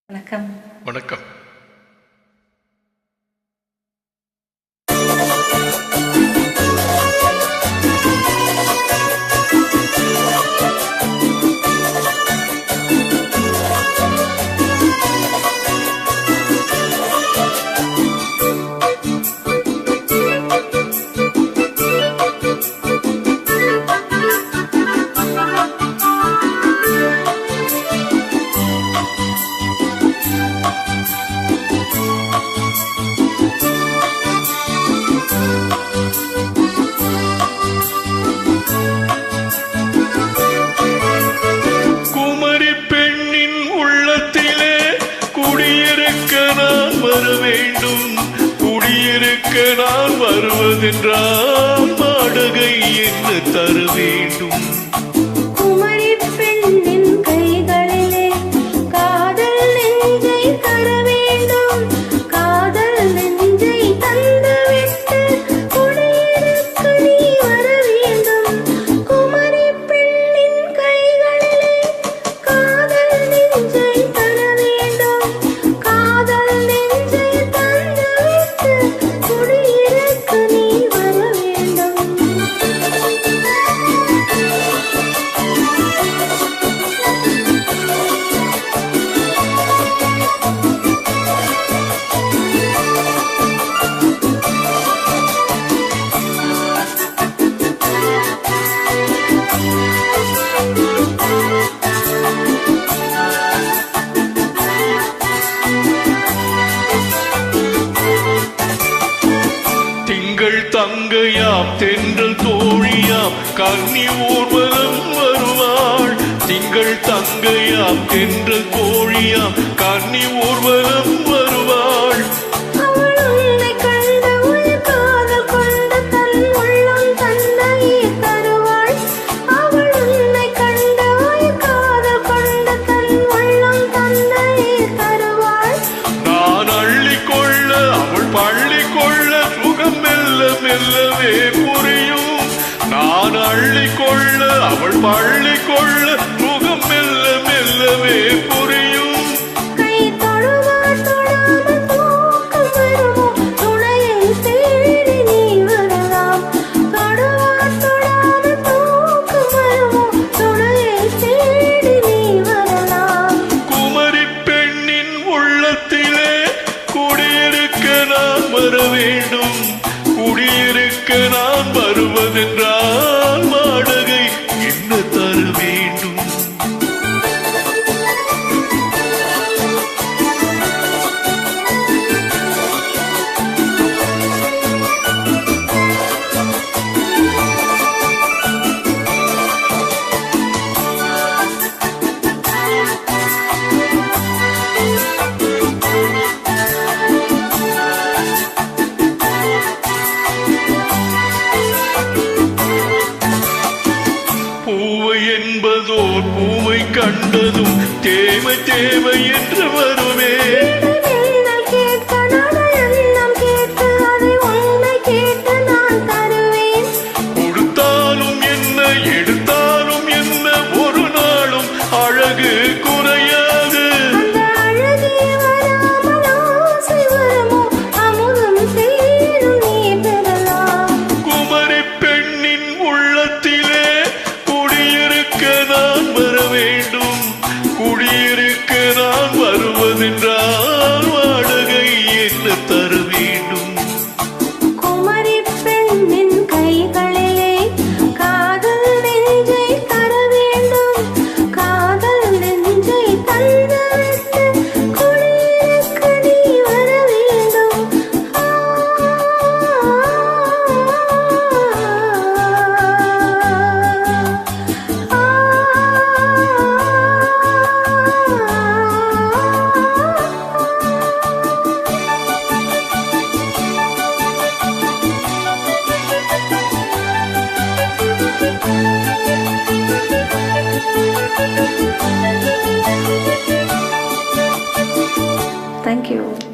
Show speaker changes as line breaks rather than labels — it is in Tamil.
வணக்கம்.
வணக்கம். குமரி பெண்ணின் உள்ளத்திலே குடியிருக்க நான் வர வேண்டும். குடியிருக்க நான் வருவதென்றால் வாடகை என்ன தர வேண்டும்?
குமரி பெண்ணின் கைகளிலே காதல் நெஞ்சை தர வேண்டும். காதல் நெஞ்சை தந்துவிட்டு குடியிருக்க நீ வர வேண்டும். குமரி பெண்ணின் கைகளிலே காதல் நெஞ்சை தர வேண்டும். காதல் நெஞ்சை தந்துவிட்டு குடியிருக்க நீ வர வேண்டும்.
திங்கள் தங்கையாம் தென்றல் தோழியாம் கன்னி ஊர்வலம் வருவாள். திங்கள் தங்கையாம் தென்றல் தோழியாம் கன்னி ஊர்வலம் வருவாள்.
அவள் உன்னை கண்டவுள் காதல் கொண்டு தன் உள்ளம் தன்னையே தருவாள். அவள் உன்னை கண்டவுள் காதல் கொண்டு தன் உள்ளம் தன்னையே தருவாள்.
நான் அள்ளிக்கொள்ள அவள் பள்ளிக்கொள்ள சுகம் மெல்ல மெல்லவே புரியும். நான் அள்ளிக்கொள்ள அவள் பள்ளிக்கொள்ள சுகம் மெல்ல மெல்லவே புரியும்.
கை தொடுவார் தொடாமல் தூக்கம் வருமோ? துணையை தேடி நீ வரலாம். தொடுவார் தொடாமல் தூக்கம் வருமோ? துணையை தேடி நீ வரலாம்.
குமரி பெண்ணின் உள்ளத்திலே குடியிருக்க நான் வர வேண்டும். குடியிருக்க நான் வருவதென்றால் வாடகை என்ன தர வேண்டும்? பூவை என்பதோர் பூவை கண்டதும் தேவை தேவை என்று வருவே.
என்னை கேட்க நான் எண்ணம் கேட்டு அதை உன்னை கேட்டு நான் தருவேன்.
கொடுத்தாலும் என்ன எடுத்தாலும் என்ன ஒரு நாளும் அழகு குறையாது.
அந்த அழகே வராமல் ஆசை வருமோ? அமுதம் தேடும் நீ பெறலாம்.
குமரி பெண்ணின் உள்ளத்திலே குடியிருக்க நான் வர வேண்டும். குடியிருக்க நான் வருவதென்றால் வாடகை என்ன தர வேண்டும்?
குமரி பெண்ணின் கைகளிலே காதல் நெஞ்சை தர வேண்டும். காதல் நெஞ்சை தந்துவிட்டு குடியிருக்க நீ வர வேண்டும். Thank you.